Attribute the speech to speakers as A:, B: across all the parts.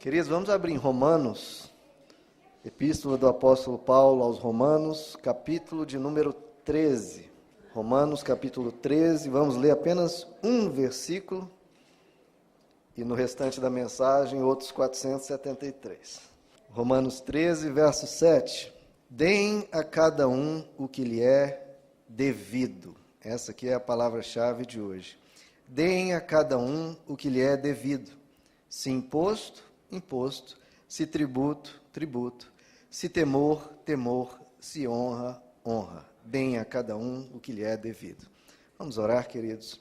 A: Queridos, vamos abrir em Romanos, Epístola do Apóstolo Paulo aos Romanos, capítulo de número 13. Romanos, capítulo 13, vamos ler apenas um versículo e no restante da mensagem outros 473. Romanos 13, verso 7. Deem a cada um o que lhe é devido. Essa aqui é a palavra-chave de hoje. Deem a cada um o que lhe é devido. Se imposto, imposto. Se tributo, tributo. Se temor, temor. Se honra, honra. Deem a cada um o que lhe é devido. Vamos orar, queridos.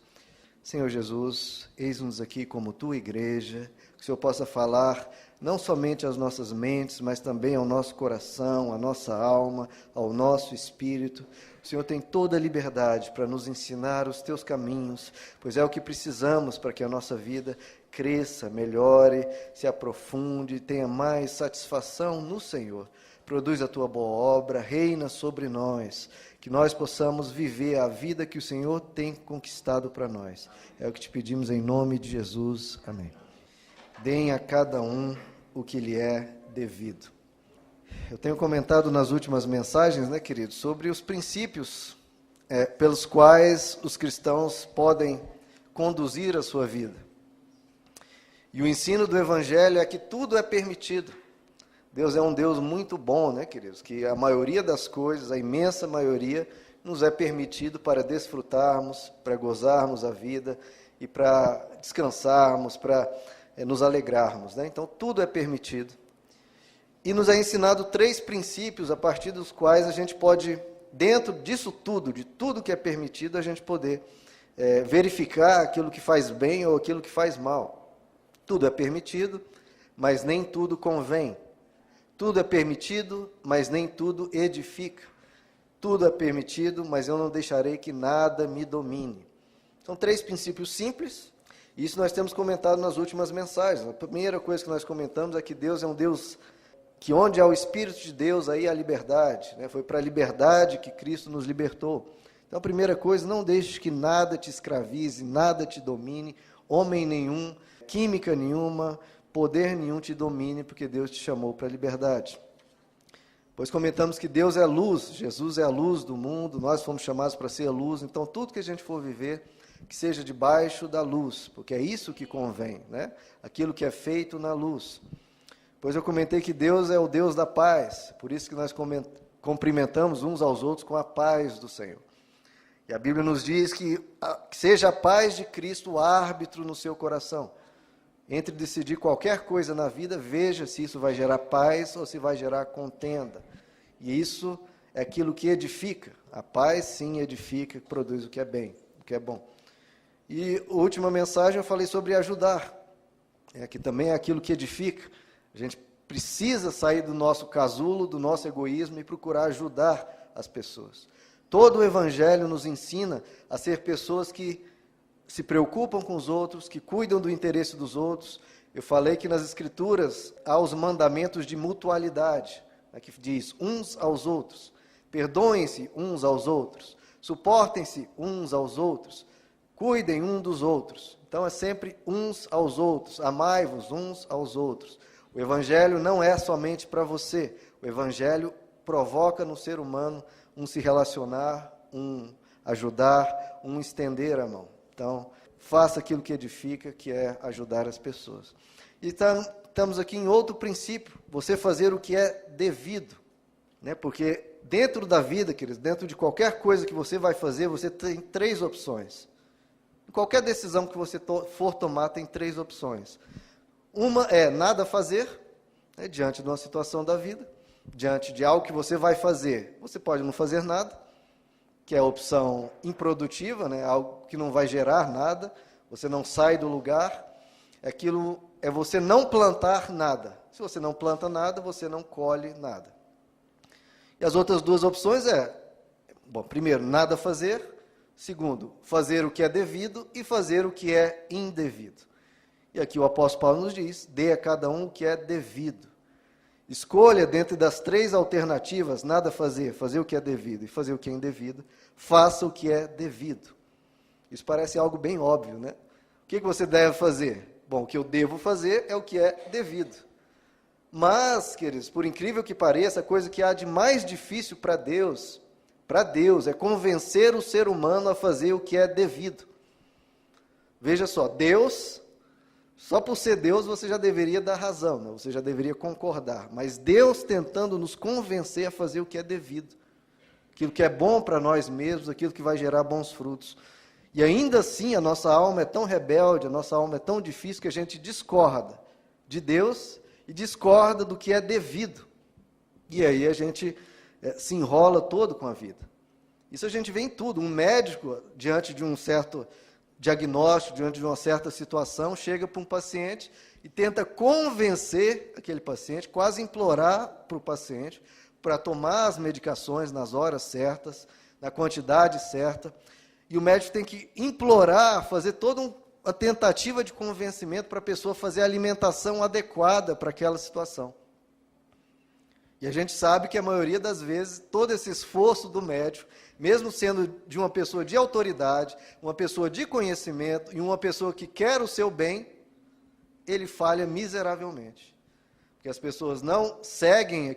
A: Senhor Jesus, eis-nos aqui como tua igreja, que o Senhor possa falar não somente às nossas mentes, mas também ao nosso coração, à nossa alma, ao nosso espírito. O Senhor tem toda a liberdade para nos ensinar os teus caminhos, pois é o que precisamos para que a nossa vida cresça, melhore, se aprofunde, tenha mais satisfação no Senhor. Produz a tua boa obra, reina sobre nós, que nós possamos viver a vida que o Senhor tem conquistado para nós. É o que te pedimos em nome de Jesus. Amém. Deem a cada um o que lhe é devido. Eu tenho comentado nas últimas mensagens, queridos, sobre os princípios pelos quais os cristãos podem conduzir a sua vida. E o ensino do Evangelho é que tudo é permitido. Deus é um Deus muito bom, queridos? Que a maioria das coisas, a imensa maioria, nos é permitido para desfrutarmos, para gozarmos a vida e para descansarmos, para nos alegrarmos. Então, tudo é permitido. E nos é ensinado 3 princípios a partir dos quais a gente pode, dentro disso tudo, de tudo que é permitido, a gente poder verificar aquilo que faz bem ou aquilo que faz mal. Tudo é permitido, mas nem tudo convém. Tudo é permitido, mas nem tudo edifica. Tudo é permitido, mas eu não deixarei que nada me domine. São 3 princípios simples, e isso nós temos comentado nas últimas mensagens. A primeira coisa que nós comentamos é que Deus é um Deus que onde há o Espírito de Deus, aí há liberdade. Foi para a liberdade que Cristo nos libertou. Então, a primeira coisa, não deixes que nada te escravize, nada te domine, homem nenhum, química nenhuma, poder nenhum te domine, porque Deus te chamou para a liberdade. Pois comentamos que Deus é luz, Jesus é a luz do mundo, nós fomos chamados para ser a luz, então tudo que a gente for viver, que seja debaixo da luz, porque é isso que convém, aquilo que é feito na luz. Pois eu comentei que Deus é o Deus da paz, por isso que nós cumprimentamos uns aos outros com a paz do Senhor. E a Bíblia nos diz que seja a paz de Cristo o árbitro no seu coração. Entre decidir qualquer coisa na vida, veja se isso vai gerar paz ou se vai gerar contenda. E isso é aquilo que edifica. A paz, sim, edifica, produz o que é bem, o que é bom. E a última mensagem eu falei sobre ajudar. Que também é aquilo que edifica. A gente precisa sair do nosso casulo, do nosso egoísmo e procurar ajudar as pessoas. Todo o Evangelho nos ensina a ser pessoas que se preocupam com os outros, que cuidam do interesse dos outros. Eu falei que nas Escrituras há os mandamentos de mutualidade, que diz uns aos outros, perdoem-se uns aos outros, suportem-se uns aos outros, cuidem um dos outros. Então é sempre uns aos outros, amai-vos uns aos outros. O Evangelho não é somente para você, o Evangelho provoca no ser humano um se relacionar, um ajudar, um estender a mão. Então, faça aquilo que edifica, que é ajudar as pessoas. E estamos aqui em outro princípio, você fazer o que é devido. Porque dentro da vida, queridos, dentro de qualquer coisa que você vai fazer, você tem 3 opções. Em qualquer decisão que você for tomar, tem 3 opções. Uma é nada fazer, diante de uma situação da vida, diante de algo que você vai fazer. Você pode não fazer nada, que é a opção improdutiva, algo que não vai gerar nada, você não sai do lugar, aquilo é você não plantar nada. Se você não planta nada, você não colhe nada. E as outras 2 opções primeiro, nada fazer, segundo, fazer o que é devido e fazer o que é indevido. E aqui o apóstolo Paulo nos diz, dê a cada um o que é devido. Escolha dentro das 3 alternativas, nada fazer, fazer o que é devido e fazer o que é indevido, faça o que é devido. Isso parece algo bem óbvio, O que você deve fazer? Bom, o que eu devo fazer é o que é devido. Mas, queridos, por incrível que pareça, a coisa que há de mais difícil para Deus, é convencer o ser humano a fazer o que é devido. Veja só, Deus, só por ser Deus você já deveria dar razão, né? Você já deveria concordar. Mas Deus tentando nos convencer a fazer o que é devido. Aquilo que é bom para nós mesmos, aquilo que vai gerar bons frutos. E ainda assim a nossa alma é tão rebelde, a nossa alma é tão difícil que a gente discorda de Deus e discorda do que é devido. E aí a gente se enrola todo com a vida. Isso a gente vê em tudo. Um médico, diante de um certo diagnóstico, diante de uma certa situação, chega para um paciente e tenta convencer aquele paciente, quase implorar para o paciente, para tomar as medicações nas horas certas, na quantidade certa. E o médico tem que implorar, fazer toda uma tentativa de convencimento para a pessoa fazer a alimentação adequada para aquela situação. E a gente sabe que a maioria das vezes, todo esse esforço do médico, mesmo sendo de uma pessoa de autoridade, uma pessoa de conhecimento e uma pessoa que quer o seu bem, ele falha miseravelmente. Porque as pessoas não seguem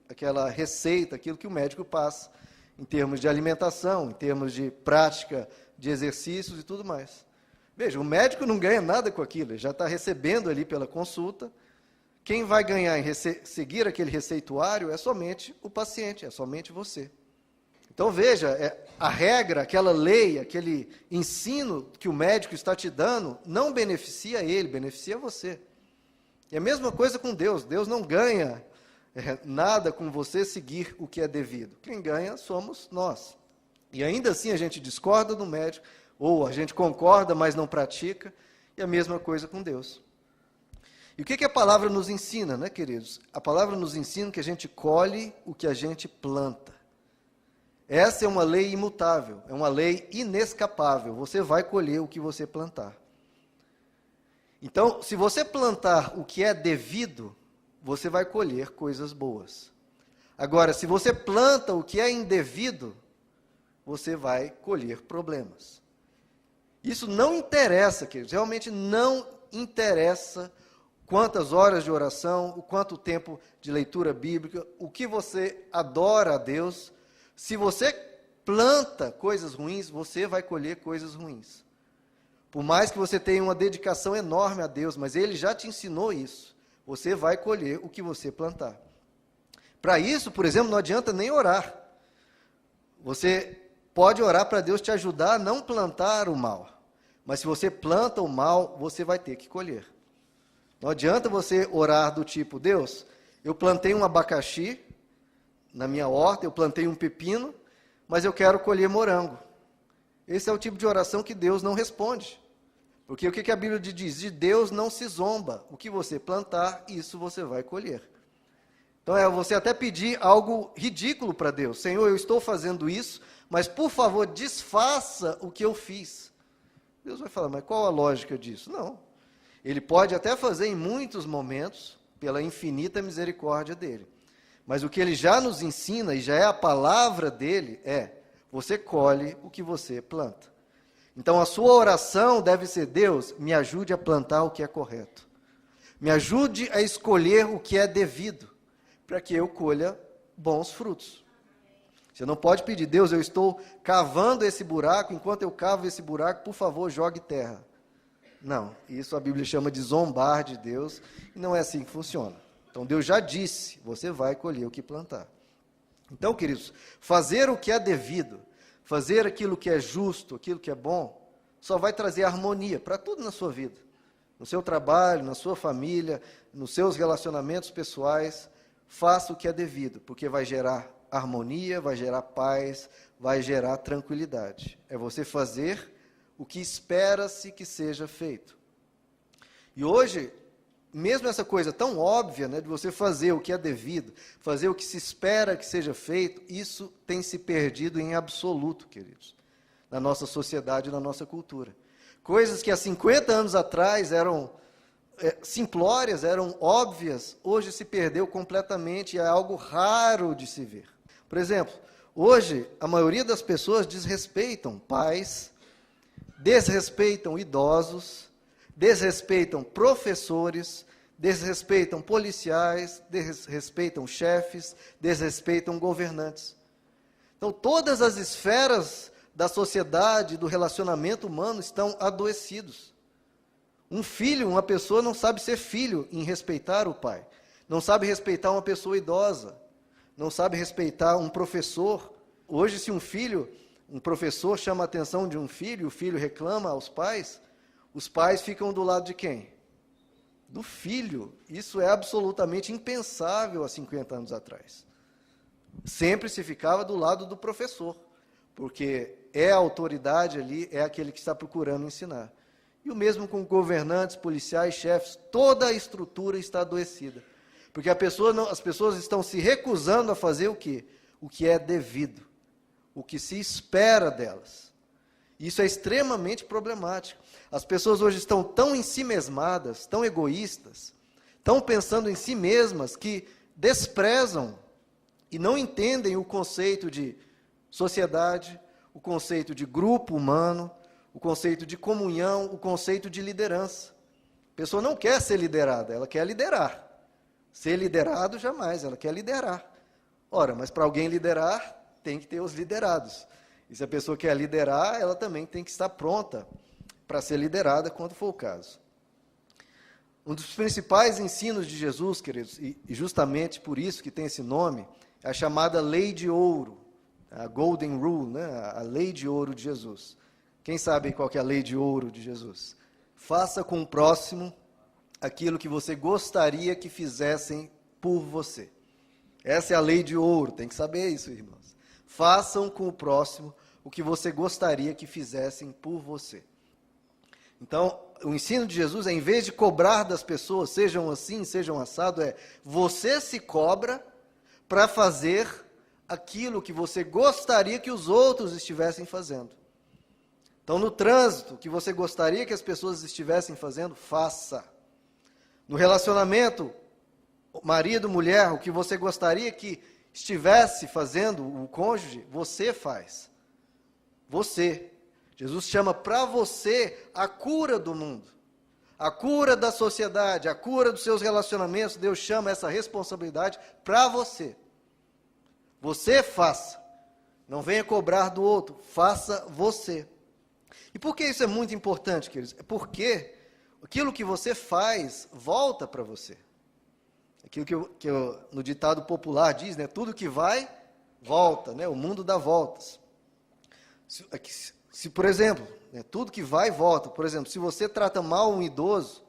A: aquela receita, aquilo que o médico passa, em termos de alimentação, em termos de prática de exercícios e tudo mais. Veja, o médico não ganha nada com aquilo, ele já está recebendo ali pela consulta. Quem vai ganhar em seguir aquele receituário é somente o paciente, é somente você. Então veja, a regra, aquela lei, aquele ensino que o médico está te dando, não beneficia ele, beneficia você. E a mesma coisa com Deus, Deus não ganha nada com você seguir o que é devido. Quem ganha somos nós. E ainda assim a gente discorda do médico, ou a gente concorda, mas não pratica, e a mesma coisa com Deus. E o que a palavra nos ensina, né, queridos? A palavra nos ensina que a gente colhe o que a gente planta. Essa é uma lei imutável, é uma lei inescapável. Você vai colher o que você plantar. Então, se você plantar o que é devido, você vai colher coisas boas. Agora, se você planta o que é indevido, você vai colher problemas. Isso não interessa, queridos, realmente não interessa quantas horas de oração, o quanto tempo de leitura bíblica, o que você adora a Deus. Se você planta coisas ruins, você vai colher coisas ruins. Por mais que você tenha uma dedicação enorme a Deus, mas Ele já te ensinou isso. Você vai colher o que você plantar. Para isso, por exemplo, não adianta nem orar. Você pode orar para Deus te ajudar a não plantar o mal. Mas se você planta o mal, você vai ter que colher. Não adianta você orar do tipo, Deus, eu plantei um abacaxi na minha horta, eu plantei um pepino, mas eu quero colher morango. Esse é o tipo de oração que Deus não responde. Porque o que a Bíblia diz? De Deus não se zomba. O que você plantar, isso você vai colher. Então é você até pedir algo ridículo para Deus. Senhor, eu estou fazendo isso, mas por favor, desfaça o que eu fiz. Deus vai falar, mas qual a lógica disso? Não. Ele pode até fazer em muitos momentos, pela infinita misericórdia dele. Mas o que ele já nos ensina, e já é a palavra dele, você colhe o que você planta. Então a sua oração deve ser, Deus, me ajude a plantar o que é correto. Me ajude a escolher o que é devido, para que eu colha bons frutos. Você não pode pedir, Deus, eu estou cavando esse buraco, enquanto eu cavo esse buraco, por favor, jogue terra. Não, isso a Bíblia chama de zombar de Deus, e não é assim que funciona. Então Deus já disse, você vai colher o que plantar. Então, queridos, fazer o que é devido, fazer aquilo que é justo, aquilo que é bom, só vai trazer harmonia para tudo na sua vida. No seu trabalho, na sua família, nos seus relacionamentos pessoais, faça o que é devido, porque vai gerar harmonia, vai gerar paz, vai gerar tranquilidade. É você fazer o que espera-se que seja feito. E hoje, mesmo essa coisa tão óbvia, né, de você fazer o que é devido, fazer o que se espera que seja feito, isso tem se perdido em absoluto, queridos, na nossa sociedade e na nossa cultura. Coisas que há 50 anos atrás eram simplórias, eram óbvias, hoje se perdeu completamente e é algo raro de se ver. Por exemplo, hoje a maioria das pessoas desrespeitam pais, desrespeitam idosos, desrespeitam professores, desrespeitam policiais, desrespeitam chefes, desrespeitam governantes. Então, todas as esferas da sociedade, do relacionamento humano, estão adoecidos. Um filho, uma pessoa não sabe ser filho em respeitar o pai. Não sabe respeitar uma pessoa idosa. Não sabe respeitar um professor. Hoje, se um professor chama a atenção de um filho, o filho reclama aos pais, os pais ficam do lado de quem? Do filho. Isso é absolutamente impensável há 50 anos atrás. Sempre se ficava do lado do professor, porque é a autoridade ali, é aquele que está procurando ensinar. E o mesmo com governantes, policiais, chefes, toda a estrutura está adoecida. Porque as pessoas estão se recusando a fazer o quê? O que é devido, o que se espera delas. Isso é extremamente problemático. As pessoas hoje estão tão ensimesmadas, tão egoístas, tão pensando em si mesmas, que desprezam e não entendem o conceito de sociedade, o conceito de grupo humano, o conceito de comunhão, o conceito de liderança. A pessoa não quer ser liderada, ela quer liderar. Ser liderado, jamais, ela quer liderar. Ora, mas para alguém liderar, tem que ter os liderados. E se a pessoa quer liderar, ela também tem que estar pronta para ser liderada quando for o caso. Um dos principais ensinos de Jesus, queridos, e justamente por isso que tem esse nome, é a chamada Lei de Ouro, a Golden Rule, né? A Lei de Ouro de Jesus. Quem sabe qual que é a Lei de Ouro de Jesus? Faça com o próximo aquilo que você gostaria que fizessem por você. Essa é a Lei de Ouro, tem que saber isso, irmãos. Façam com o próximo o que você gostaria que fizessem por você. Então, o ensino de Jesus é, em vez de cobrar das pessoas, sejam assim, sejam assado, é você se cobra para fazer aquilo que você gostaria que os outros estivessem fazendo. Então, no trânsito, o que você gostaria que as pessoas estivessem fazendo, faça. No relacionamento, marido, mulher, o que você gostaria que estivesse fazendo o cônjuge, você faz. Você. Jesus chama para você a cura do mundo, a cura da sociedade, a cura dos seus relacionamentos. Deus chama essa responsabilidade para você. Você faça. Não venha cobrar do outro, faça você. E por que isso é muito importante, queridos? É porque aquilo que você faz volta para você. Aquilo que no ditado popular diz, né? Tudo que vai, volta, né? O mundo dá voltas. Se, por exemplo, né, tudo que vai, volta. Por exemplo, se você trata mal um idoso,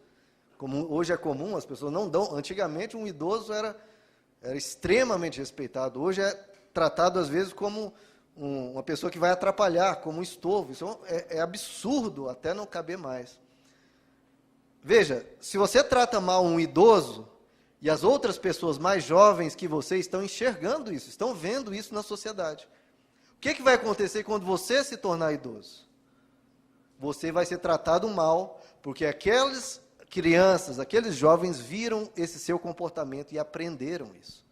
A: como hoje é comum, as pessoas não dão. Antigamente, um idoso era extremamente respeitado. Hoje é tratado, às vezes, como uma pessoa que vai atrapalhar, como um estorvo. Isso é absurdo, até não caber mais. Veja, se você trata mal um idoso, e as outras pessoas mais jovens que você estão enxergando isso, estão vendo isso na sociedade. O que vai acontecer quando você se tornar idoso? Você vai ser tratado mal, porque aquelas crianças, aqueles jovens viram esse seu comportamento e aprenderam isso.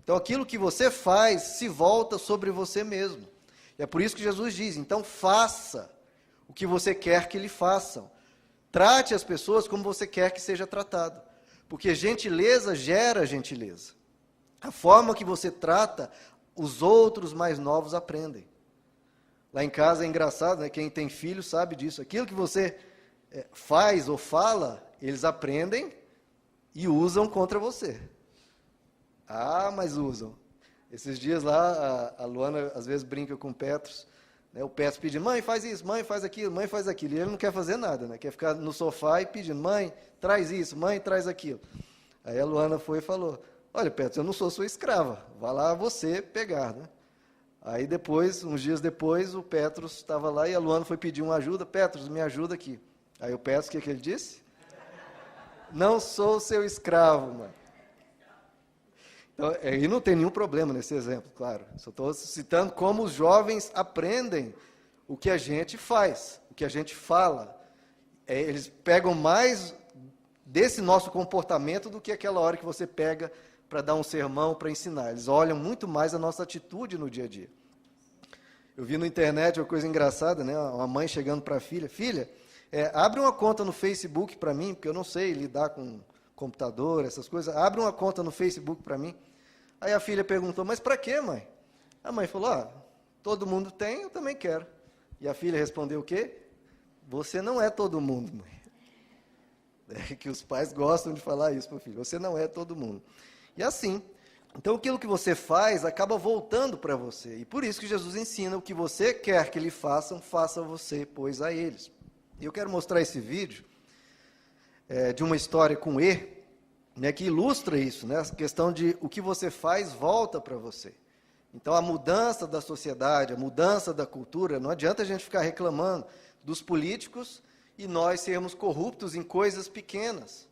A: Então, aquilo que você faz se volta sobre você mesmo. E é por isso que Jesus diz, então faça o que você quer que lhe façam. Trate as pessoas como você quer que seja tratado. Porque gentileza gera gentileza. A forma que você trata, os outros mais novos aprendem. Lá em casa é engraçado, né? Quem tem filho sabe disso. Aquilo que você faz ou fala, eles aprendem e usam contra você. Ah, mas usam. Esses dias lá, a Luana às vezes brinca com o Petros. Né? O Petros pedindo, mãe, faz isso, mãe, faz aquilo, mãe, faz aquilo. E ele não quer fazer nada, né? Quer ficar no sofá e pedindo, mãe, traz isso, mãe, traz aquilo. Aí a Luana foi e falou, olha, Petros, eu não sou sua escrava, vá lá você pegar, né? Aí depois, uns dias depois, o Petros estava lá e a Luana foi pedir uma ajuda, Petros, me ajuda aqui. Aí o Petros, o que ele disse? Não sou seu escravo, mãe. Então, e não tem nenhum problema nesse exemplo, claro. Só estou citando como os jovens aprendem o que a gente faz, o que a gente fala. Eles pegam mais desse nosso comportamento do que aquela hora que você pega para dar um sermão, para ensinar. Eles olham muito mais a nossa atitude no dia a dia. Eu vi na internet uma coisa engraçada, né? Uma mãe chegando para a filha, filha, abre uma conta no Facebook para mim, porque eu não sei lidar com computador, essas coisas, abre uma conta no Facebook para mim. Aí a filha perguntou, mas para quê, mãe? A mãe falou, todo mundo tem, eu também quero. E a filha respondeu o quê? Você não é todo mundo, mãe. É que os pais gostam de falar isso para o filho. Você não é todo mundo. E assim, então aquilo que você faz acaba voltando para você. E por isso que Jesus ensina, o que você quer que lhe façam, faça você, pois, a eles. E eu quero mostrar esse vídeo de uma história com E, né, que ilustra isso, né, a questão de o que você faz volta para você. Então, a mudança da sociedade, a mudança da cultura, não adianta a gente ficar reclamando dos políticos e nós sermos corruptos em coisas pequenas.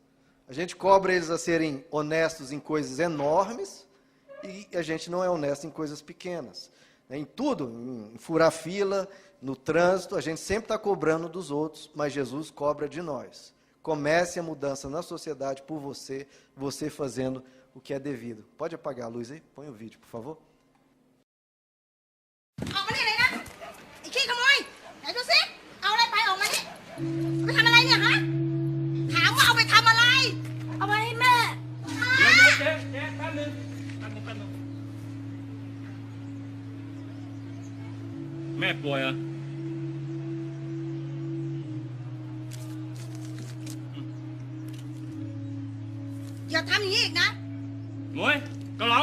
A: A gente cobra eles a serem honestos em coisas enormes e a gente não é honesto em coisas pequenas. Em tudo, em furar fila, no trânsito, a gente sempre está cobrando dos outros, mas Jesus cobra de nós. Comece a mudança na sociedade por você, você fazendo o que é devido. Pode apagar a luz aí? Põe o vídeo, por favor.
B: ออกมานี่เลยนะไอ้ขี้ขโมยไหนดูสิเอาอะไรไปออกมานี่ไปทำอะไรเนี่ยฮะถามว่าเอาไปทำอะไรเอาไปให้แม่
C: เจ๊แป๊บนึงแม่ป่วยเหรอ
B: อย่าทำอย่างนี้อีกนะ
C: หมวยเกาเหลา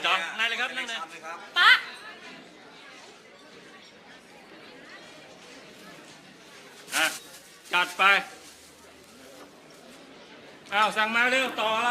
C: จ๋อนั่งเลยครับนั่งเลย
B: ป๊า
C: จัดไปสั่งมาเร็วต่ออะไร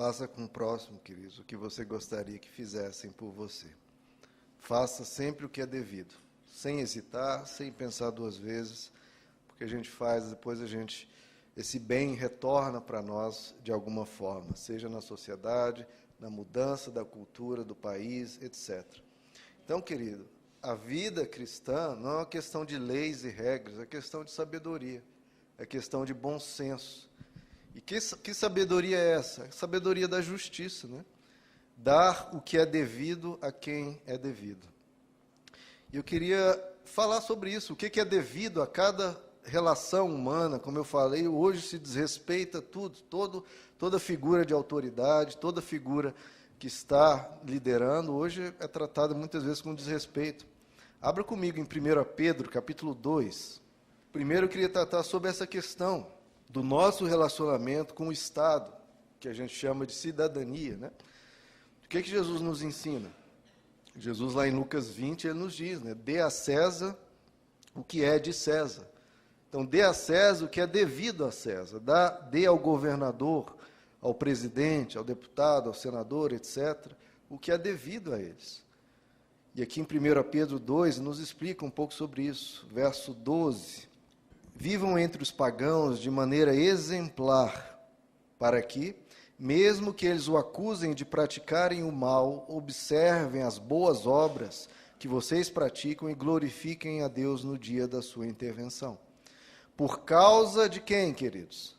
A: Faça com o próximo, queridos, o que você gostaria que fizessem por você. Faça sempre o que é devido, sem hesitar, sem pensar duas vezes, porque a gente faz, depois esse bem retorna para nós de alguma forma, seja na sociedade, na mudança da cultura do país, etc. Então, querido, a vida cristã não é uma questão de leis e regras, é questão de sabedoria, é questão de bom senso. E que sabedoria é essa? A sabedoria da justiça, né? Dar o que é devido a quem é devido. E eu queria falar sobre isso, o que é devido a cada relação humana. Como eu falei, hoje se desrespeita tudo, toda figura de autoridade, toda figura que está liderando, hoje é tratada muitas vezes com desrespeito. Abra comigo em 1 Pedro, capítulo 2. Primeiro eu queria tratar sobre essa questão do nosso relacionamento com o Estado, que a gente chama de cidadania, né? O que Jesus nos ensina? Jesus, lá em Lucas 20, ele nos diz, né? Dê a César o que é de César. Então, dê a César o que é devido a César. Dê ao governador, ao presidente, ao deputado, ao senador, etc., o que é devido a eles. E aqui em 1 Pedro 2 nos explica um pouco sobre isso. Verso 12. Vivam entre os pagãos de maneira exemplar, para que, mesmo que eles o acusem de praticarem o mal, observem as boas obras que vocês praticam e glorifiquem a Deus no dia da sua intervenção. Por causa de quem, queridos?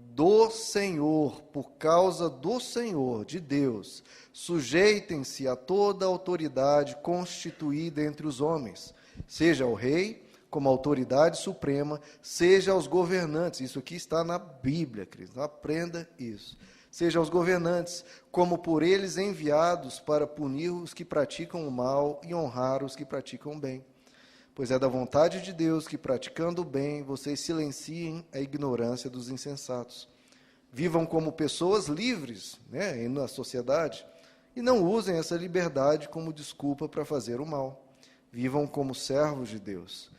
A: Do Senhor, por causa do Senhor, de Deus, sujeitem-se a toda autoridade constituída entre os homens, seja ao rei, como autoridade suprema, seja aos governantes. Isso aqui está na Bíblia, queridos, então aprenda isso. Seja aos governantes, como por eles enviados para punir os que praticam o mal e honrar os que praticam o bem. Pois é da vontade de Deus que, praticando o bem, vocês silenciem a ignorância dos insensatos. Vivam como pessoas livres, né, na sociedade, e não usem essa liberdade como desculpa para fazer o mal. Vivam como servos de Deus.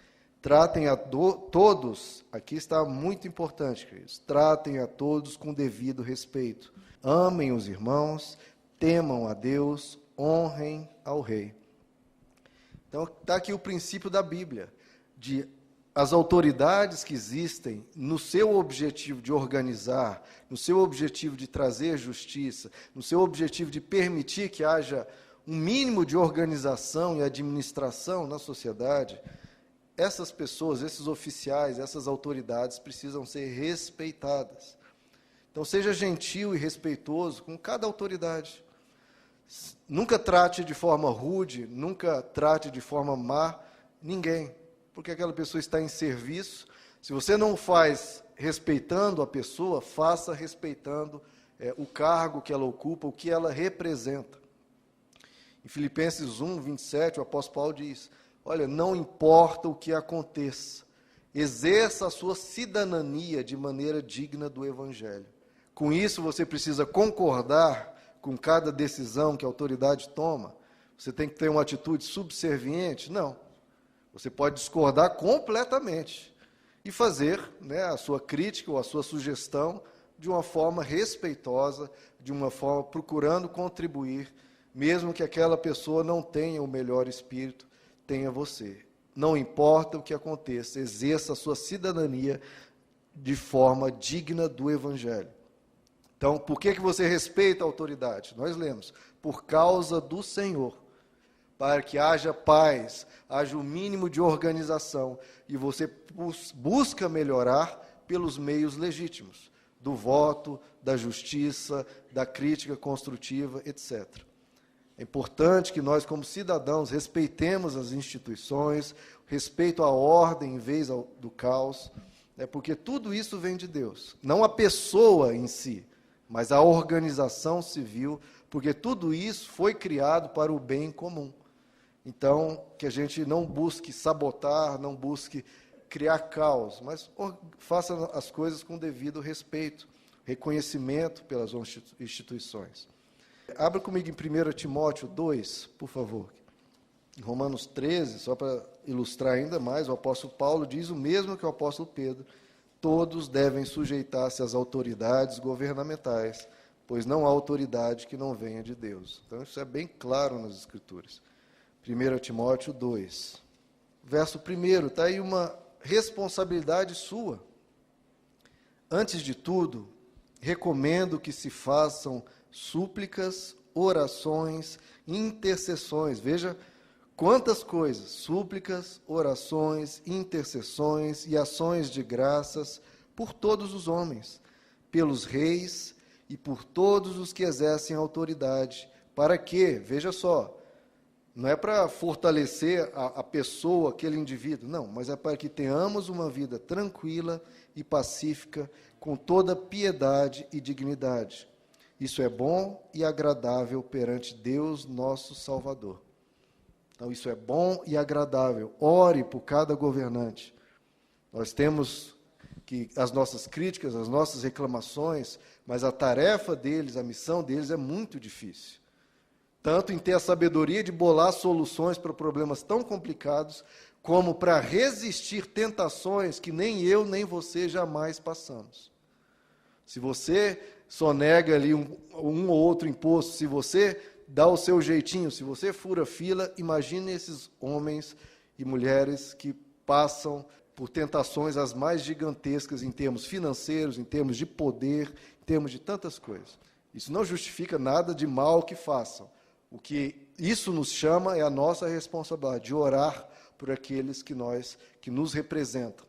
A: Tratem a todos, aqui está muito importante, queridos, tratem a todos com devido respeito. Amem os irmãos, temam a Deus, honrem ao rei. Então, está aqui o princípio da Bíblia, de as autoridades que existem, no seu objetivo de organizar, no seu objetivo de trazer justiça, no seu objetivo de permitir que haja um mínimo de organização e administração na sociedade, essas pessoas, esses oficiais, essas autoridades precisam ser respeitadas. Então, seja gentil e respeitoso com cada autoridade. Nunca trate de forma rude, nunca trate de forma má ninguém, porque aquela pessoa está em serviço. Se você não faz respeitando a pessoa, faça respeitando o cargo que ela ocupa, o que ela representa. Em Filipenses 1, 27, o apóstolo Paulo diz, olha, não importa o que aconteça, exerça a sua cidadania de maneira digna do Evangelho. Com isso, você precisa concordar com cada decisão que a autoridade toma. Você tem que ter uma atitude subserviente? Não. Você pode discordar completamente e fazer, né, a sua crítica ou a sua sugestão de uma forma respeitosa, de uma forma procurando contribuir, mesmo que aquela pessoa não tenha o melhor espírito, tenha você. Não importa o que aconteça, exerça a sua cidadania de forma digna do Evangelho. Então, por que você respeita a autoridade? Nós lemos, por causa do Senhor, para que haja paz, haja o mínimo de organização, e você busca melhorar pelos meios legítimos, do voto, da justiça, da crítica construtiva, etc. É importante que nós, como cidadãos, respeitemos as instituições, respeito à ordem em vez do caos, porque tudo isso vem de Deus. Não a pessoa em si, mas a organização civil, porque tudo isso foi criado para o bem comum. Então, que a gente não busque sabotar, não busque criar caos, mas faça as coisas com devido respeito, reconhecimento pelas instituições. Abra comigo em 1 Timóteo 2, por favor. Em Romanos 13, só para ilustrar ainda mais, o apóstolo Paulo diz o mesmo que o apóstolo Pedro: todos devem sujeitar-se às autoridades governamentais, pois não há autoridade que não venha de Deus. Então, isso é bem claro nas Escrituras. 1 Timóteo 2, verso 1, está aí uma responsabilidade sua. Antes de tudo, recomendo que se façam súplicas, orações, intercessões. Veja quantas coisas: súplicas, orações, intercessões e ações de graças por todos os homens, pelos reis e por todos os que exercem autoridade. Para quê? Veja só, não é para fortalecer a pessoa, aquele indivíduo, não, mas é para que tenhamos uma vida tranquila e pacífica, com toda piedade e dignidade. Isso é bom e agradável perante Deus, nosso Salvador. Então, isso é bom e agradável. Ore por cada governante. Nós temos que as nossas críticas, as nossas reclamações, mas a tarefa deles, a missão deles é muito difícil. Tanto em ter a sabedoria de bolar soluções para problemas tão complicados, como para resistir tentações que nem eu nem você jamais passamos. Se você sonega ali um ou outro imposto, se você dá o seu jeitinho, se você fura fila, imagine esses homens e mulheres que passam por tentações as mais gigantescas em termos financeiros, em termos de poder, em termos de tantas coisas. Isso não justifica nada de mal que façam. O que isso nos chama é a nossa responsabilidade de orar por aqueles que nos representam.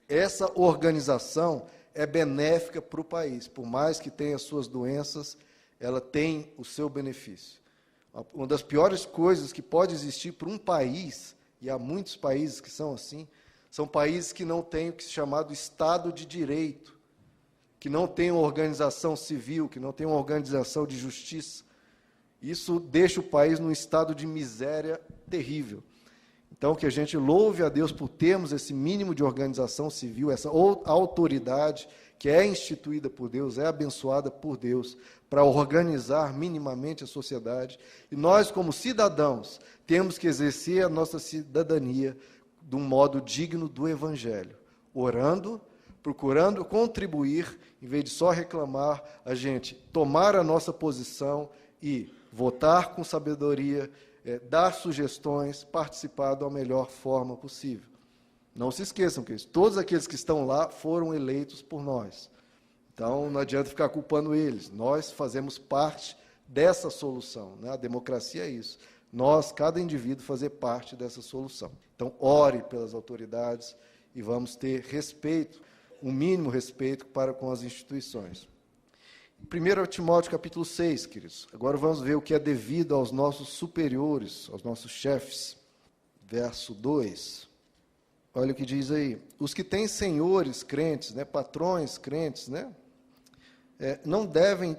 A: Essa organização é benéfica para o país, por mais que tenha suas doenças, ela tem o seu benefício. Uma das piores coisas que pode existir para um país, e há muitos países que são assim, são países que não têm o que se chama de Estado de Direito, que não têm uma organização civil, que não têm uma organização de justiça. Isso deixa o país num estado de miséria terrível. Então, que a gente louve a Deus por termos esse mínimo de organização civil, essa autoridade que é instituída por Deus, é abençoada por Deus, para organizar minimamente a sociedade. E nós, como cidadãos, temos que exercer a nossa cidadania de um modo digno do Evangelho, orando, procurando contribuir, em vez de só reclamar, a gente tomar a nossa posição e votar com sabedoria, dar sugestões, participar da melhor forma possível. Não se esqueçam que todos aqueles que estão lá foram eleitos por nós. Então, não adianta ficar culpando eles. Nós fazemos parte dessa solução, né? A democracia é isso. Nós, cada indivíduo, fazer parte dessa solução. Então, ore pelas autoridades e vamos ter respeito, um mínimo respeito para com as instituições. 1 Timóteo capítulo 6, queridos. Agora vamos ver o que é devido aos nossos superiores, aos nossos chefes. Verso 2. Olha o que diz aí. Os que têm senhores crentes, né, patrões crentes, né, não devem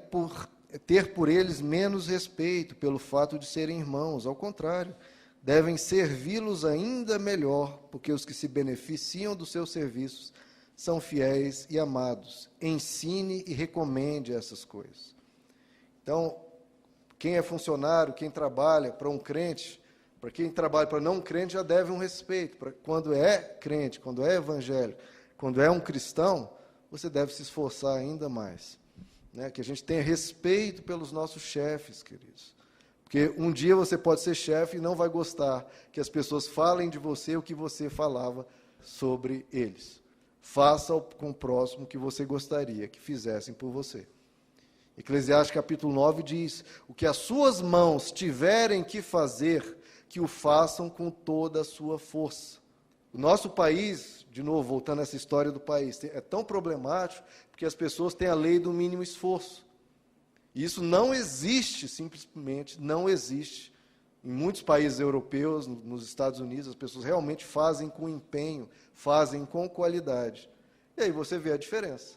A: ter por eles menos respeito pelo fato de serem irmãos. Ao contrário, devem servi-los ainda melhor, porque os que se beneficiam dos seus serviços são fiéis e amados. Ensine e recomende essas coisas. Então, quem é funcionário, quem trabalha para um crente, para quem trabalha para não crente, já deve um respeito. Quando é crente, quando é evangélico, quando é um cristão, você deve se esforçar ainda mais. Né? Que a gente tenha respeito pelos nossos chefes, queridos. Porque um dia você pode ser chefe e não vai gostar que as pessoas falem de você o que você falava sobre eles. Faça com o próximo o que você gostaria que fizessem por você. Eclesiastes capítulo 9 diz: o que as suas mãos tiverem que fazer, que o façam com toda a sua força. O nosso país, de novo, voltando a essa história do país, é tão problemático porque as pessoas têm a lei do mínimo esforço. E isso não existe, simplesmente não existe. Em muitos países europeus, nos Estados Unidos, as pessoas realmente fazem com empenho, fazem com qualidade. E aí você vê a diferença.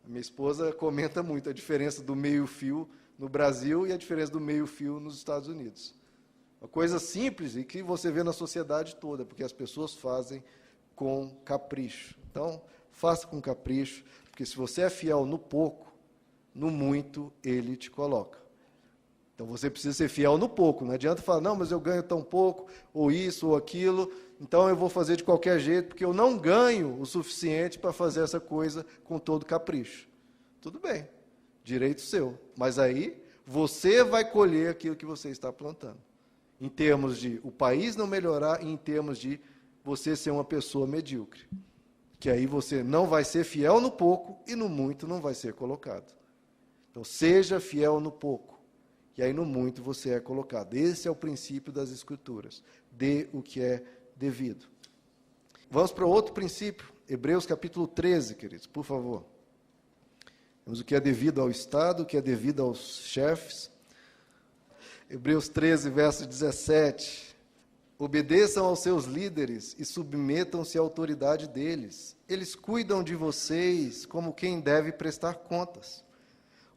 A: A minha esposa comenta muito a diferença do meio-fio no Brasil e a diferença do meio-fio nos Estados Unidos. Uma coisa simples e que você vê na sociedade toda, porque as pessoas fazem com capricho. Então, faça com capricho, porque se você é fiel no pouco, no muito Ele te coloca. Então, você precisa ser fiel no pouco. Não adianta falar, não, mas eu ganho tão pouco, ou isso, ou aquilo, então eu vou fazer de qualquer jeito, porque eu não ganho o suficiente para fazer essa coisa com todo capricho. Tudo bem, direito seu. Mas aí, você vai colher aquilo que você está plantando. Em termos de o país não melhorar, e em termos de você ser uma pessoa medíocre. Que aí você não vai ser fiel no pouco e no muito não vai ser colocado. Então, seja fiel no pouco, e aí no muito você é colocado. Esse é o princípio das Escrituras. Dê o que é devido. Vamos para outro princípio, Hebreus capítulo 13, queridos, por favor. Temos o que é devido ao Estado, o que é devido aos chefes. Hebreus 13, verso 17. Obedeçam aos seus líderes e submetam-se à autoridade deles. Eles cuidam de vocês como quem deve prestar contas.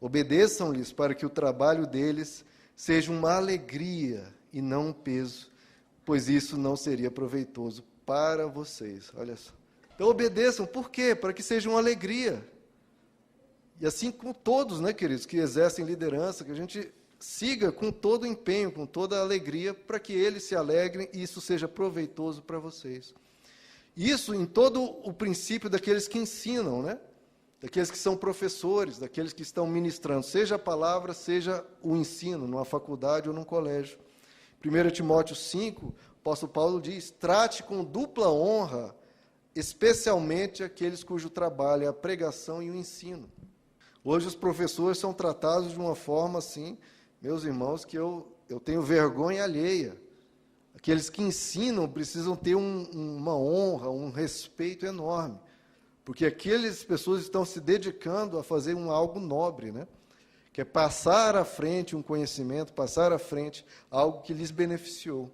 A: Obedeçam-lhes para que o trabalho deles seja uma alegria e não um peso, pois isso não seria proveitoso para vocês. Olha só. Então obedeçam, por quê? Para que seja uma alegria. E assim com todos, né, queridos, que exercem liderança, que a gente siga com todo o empenho, com toda a alegria, para que eles se alegrem e isso seja proveitoso para vocês. Isso em todo o princípio daqueles que ensinam, né? Daqueles que são professores, daqueles que estão ministrando, seja a palavra, seja o ensino, numa faculdade ou num colégio. 1 Timóteo 5, o apóstolo Paulo diz, trate com dupla honra, especialmente aqueles cujo trabalho é a pregação e o ensino. Hoje os professores são tratados de uma forma assim, meus irmãos, que eu tenho vergonha alheia. Aqueles que ensinam precisam ter uma honra, um respeito enorme, porque aquelas pessoas estão se dedicando a fazer algo nobre, né? Que é passar à frente um conhecimento, passar à frente algo que lhes beneficiou.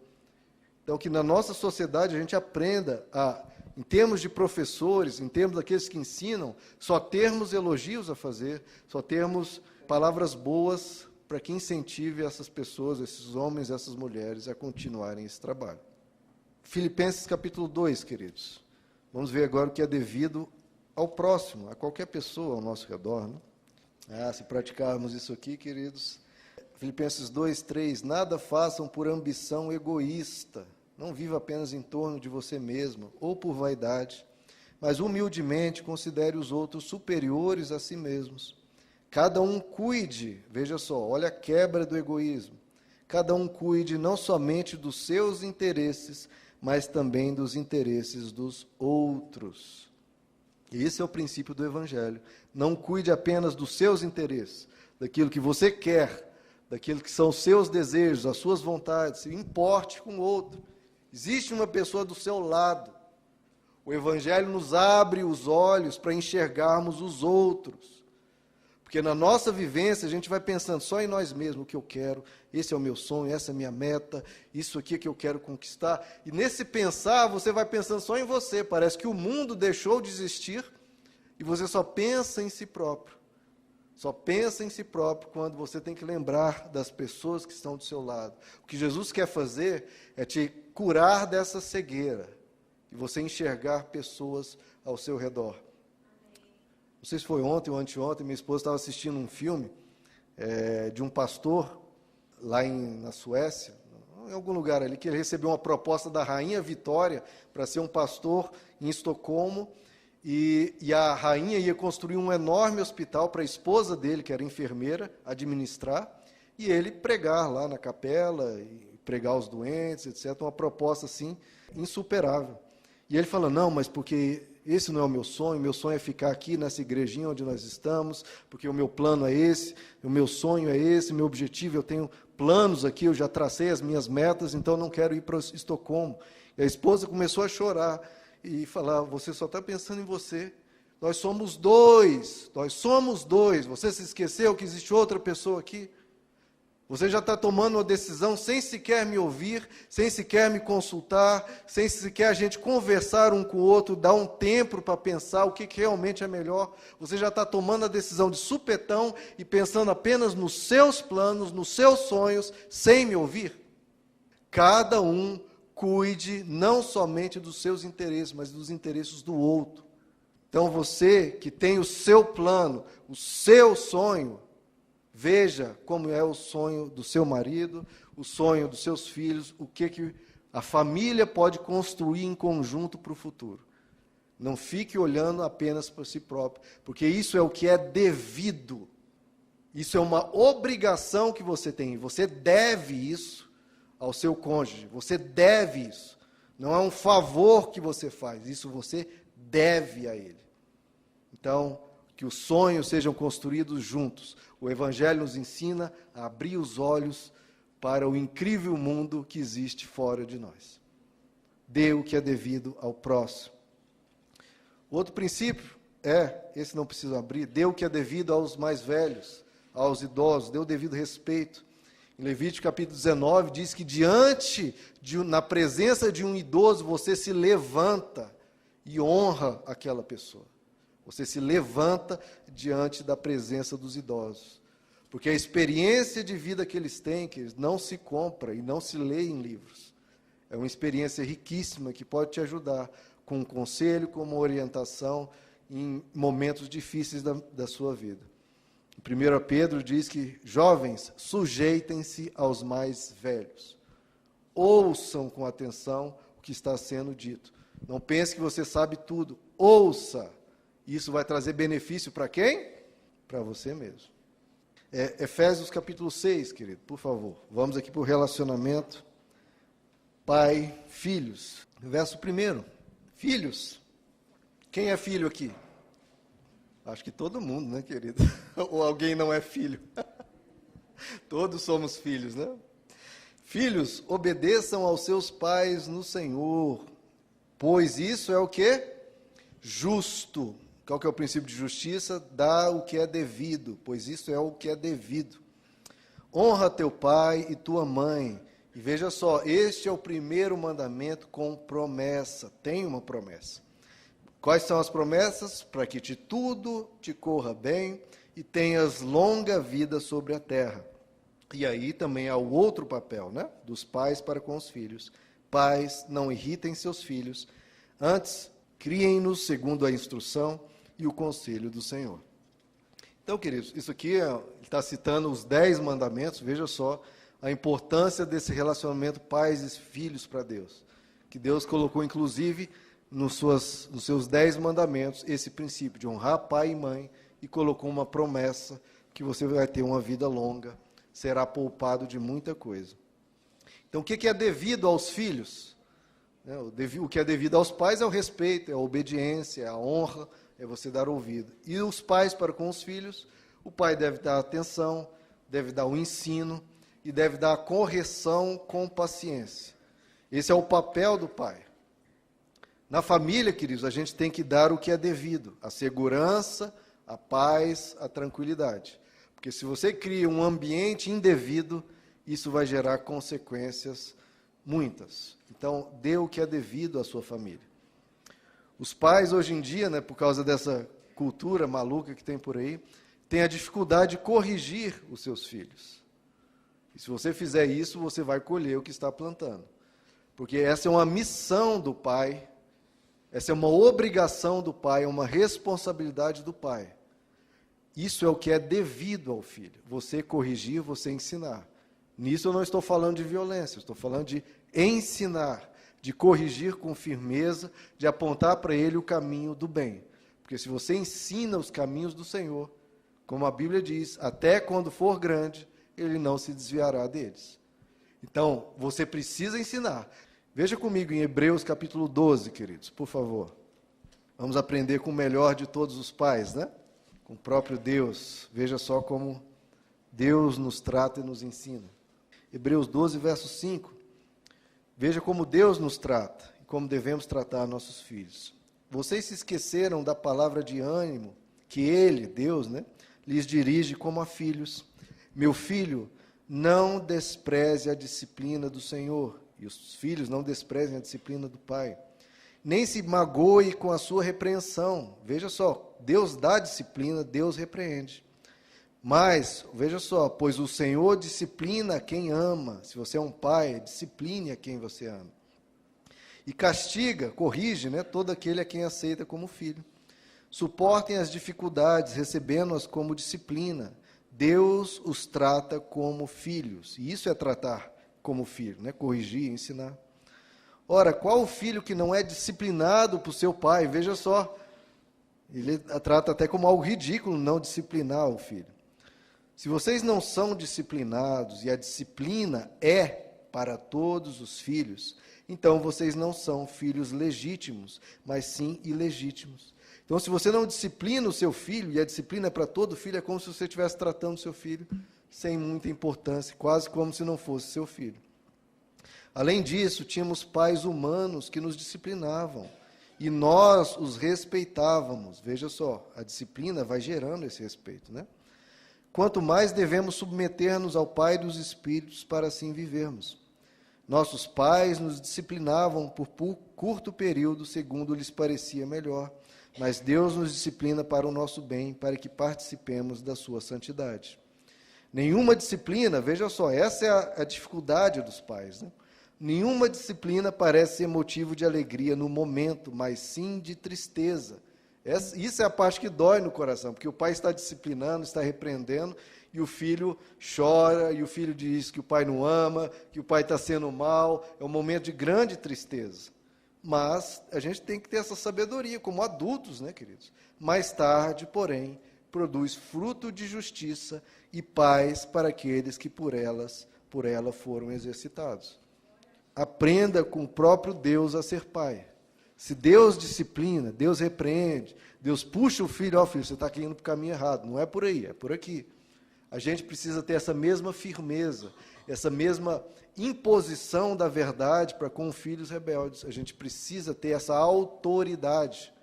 A: Então, que na nossa sociedade a gente aprenda a, em termos de professores, em termos daqueles que ensinam, só termos elogios a fazer, só termos palavras boas para que incentive essas pessoas, esses homens, essas mulheres a continuarem esse trabalho. Filipenses capítulo 2, queridos. Vamos ver agora o que é devido ao próximo, a qualquer pessoa ao nosso redor, né? Se praticarmos isso aqui, queridos. Filipenses 2, 3. Nada façam por ambição egoísta. Não viva apenas em torno de você mesmo, ou por vaidade, mas humildemente considere os outros superiores a si mesmos. Cada um cuide, veja só, olha a quebra do egoísmo. Cada um cuide não somente dos seus interesses, mas também dos interesses dos outros. Esse é o princípio do Evangelho. Não cuide apenas dos seus interesses, daquilo que você quer, daquilo que são os seus desejos, as suas vontades, se importe com o outro. Existe uma pessoa do seu lado. O Evangelho nos abre os olhos para enxergarmos os outros. Porque na nossa vivência a gente vai pensando só em nós mesmos, o que eu quero, esse é o meu sonho, essa é a minha meta, isso aqui é que eu quero conquistar. E nesse pensar, você vai pensando só em você. Parece que o mundo deixou de existir e você só pensa em si próprio. Só pensa em si próprio quando você tem que lembrar das pessoas que estão do seu lado. O que Jesus quer fazer é te curar dessa cegueira e você enxergar pessoas ao seu redor. Não sei se foi ontem ou anteontem, minha esposa estava assistindo um filme de um pastor lá na Suécia, em algum lugar ali, que ele recebeu uma proposta da Rainha Vitória para ser um pastor em Estocolmo, e a rainha ia construir um enorme hospital para a esposa dele, que era enfermeira, administrar, e ele pregar lá na capela, e pregar os doentes, etc. Uma proposta assim, insuperável. E ele fala, não, mas porque esse não é o meu sonho é ficar aqui nessa igrejinha onde nós estamos, porque o meu plano é esse, o meu sonho é esse, meu objetivo, eu tenho planos aqui, eu já tracei as minhas metas, então não quero ir para Estocolmo. E a esposa começou a chorar e falar, você só está pensando em você, nós somos dois, você se esqueceu que existe outra pessoa aqui? Você já está tomando uma decisão sem sequer me ouvir, sem sequer me consultar, sem sequer a gente conversar um com o outro, dar um tempo para pensar o que realmente é melhor. Você já está tomando a decisão de supetão e pensando apenas nos seus planos, nos seus sonhos, sem me ouvir. Cada um cuide não somente dos seus interesses, mas dos interesses do outro. Então você que tem o seu plano, o seu sonho, veja como é o sonho do seu marido, o sonho dos seus filhos, o que a família pode construir em conjunto para o futuro. Não fique olhando apenas para si próprio, porque isso é o que é devido. Isso é uma obrigação que você tem. Você deve isso ao seu cônjuge. Você deve isso. Não é um favor que você faz. Isso você deve a ele. Então, que os sonhos sejam construídos juntos. O Evangelho nos ensina a abrir os olhos para o incrível mundo que existe fora de nós. Dê o que é devido ao próximo. Outro princípio esse não precisa abrir, dê o que é devido aos mais velhos, aos idosos, dê o devido respeito. Em Levítico capítulo 19 diz que na presença de um idoso, você se levanta e honra aquela pessoa. Você se levanta diante da presença dos idosos. Porque a experiência de vida que eles têm, que não se compra e não se lê em livros. É uma experiência riquíssima que pode te ajudar com um conselho, com uma orientação em momentos difíceis da sua vida. Em 1 Pedro diz que, jovens, sujeitem-se aos mais velhos. Ouçam com atenção o que está sendo dito. Não pense que você sabe tudo. Ouça. Isso vai trazer benefício para quem? Para você mesmo. Efésios capítulo 6, querido, por favor. Vamos aqui para o relacionamento pai, filhos. Verso 1. Filhos. Quem é filho aqui? Acho que todo mundo, né, querido? Ou alguém não é filho? Todos somos filhos, né? Filhos, obedeçam aos seus pais no Senhor, pois isso é o quê? Justo. Qual que é o princípio de justiça? Dá o que é devido, pois isso é o que é devido. Honra teu pai e tua mãe. E veja só, este é o primeiro mandamento com promessa. Tem uma promessa. Quais são as promessas? Para que tudo te corra bem e tenhas longa vida sobre a terra. E aí também há o outro papel, né? Dos pais para com os filhos. Pais, não irritem seus filhos, antes criem-nos segundo a instrução e o conselho do Senhor. Então, queridos, isso aqui está citando os 10 mandamentos. Veja só a importância desse relacionamento pais e filhos para Deus. Que Deus colocou, inclusive, nos seus 10 mandamentos, esse princípio de honrar pai e mãe, e colocou uma promessa que você vai ter uma vida longa, será poupado de muita coisa. Então, o que é devido aos filhos? O que é devido aos pais é o respeito, é a obediência, é a honra, é você dar ouvido. E os pais para com os filhos, o pai deve dar atenção, deve dar o ensino e deve dar a correção com paciência. Esse é o papel do pai. Na família, queridos, a gente tem que dar o que é devido, a segurança, a paz, a tranquilidade. Porque se você cria um ambiente indevido, isso vai gerar consequências muitas. Então, dê o que é devido à sua família. Os pais, hoje em dia, por causa dessa cultura maluca que tem por aí, têm a dificuldade de corrigir os seus filhos. E se você fizer isso, você vai colher o que está plantando. Porque essa é uma missão do pai, essa é uma obrigação do pai, é uma responsabilidade do pai. Isso é o que é devido ao filho. Você corrigir, você ensinar. Nisso eu não estou falando de violência, estou falando de ensinar, de corrigir com firmeza, de apontar para ele o caminho do bem. Porque se você ensina os caminhos do Senhor, como a Bíblia diz, até quando for grande, ele não se desviará deles. Então, você precisa ensinar. Veja comigo em Hebreus capítulo 12, queridos, por favor. Vamos aprender com o melhor de todos os pais, né? Com o próprio Deus. Veja só como Deus nos trata e nos ensina. Hebreus 12, verso 5. Veja como Deus nos trata e como devemos tratar nossos filhos. Vocês se esqueceram da palavra de ânimo que Ele, Deus, lhes dirige como a filhos. Meu filho, não despreze a disciplina do Senhor. E os filhos não desprezem a disciplina do pai. Nem se magoe com a sua repreensão. Veja só, Deus dá disciplina, Deus repreende. Mas, veja só, pois o Senhor disciplina quem ama. Se você é um pai, discipline a quem você ama. E castiga, corrige, todo aquele a quem aceita como filho. Suportem as dificuldades, recebendo-as como disciplina. Deus os trata como filhos. E isso é tratar como filho, corrigir, ensinar. Ora, qual o filho que não é disciplinado por seu pai? Veja só, ele trata até como algo ridículo não disciplinar o filho. Se vocês não são disciplinados, e a disciplina é para todos os filhos, então vocês não são filhos legítimos, mas sim ilegítimos. Então, se você não disciplina o seu filho, e a disciplina é para todo filho, é como se você estivesse tratando o seu filho sem muita importância, quase como se não fosse seu filho. Além disso, tínhamos pais humanos que nos disciplinavam, e nós os respeitávamos. Veja só, a disciplina vai gerando esse respeito, Quanto mais devemos submeter-nos ao Pai dos Espíritos para assim vivermos. Nossos pais nos disciplinavam por curto período, segundo lhes parecia melhor, mas Deus nos disciplina para o nosso bem, para que participemos da sua santidade. Nenhuma disciplina, veja só, essa é a dificuldade dos pais, Nenhuma disciplina parece ser motivo de alegria no momento, mas sim de tristeza. Isso é a parte que dói no coração, porque o pai está disciplinando, está repreendendo, e o filho chora, e o filho diz que o pai não ama, que o pai está sendo mal. É um momento de grande tristeza. Mas a gente tem que ter essa sabedoria, como adultos, né, queridos? Mais tarde, porém, produz fruto de justiça e paz para aqueles que por ela foram exercitados. Aprenda com o próprio Deus a ser pai. Se Deus disciplina, Deus repreende, Deus puxa o filho, ó filho, você está indo para o caminho errado. Não é por aí, é por aqui. A gente precisa ter essa mesma firmeza, essa mesma imposição da verdade para com filhos rebeldes. A gente precisa ter essa autoridade.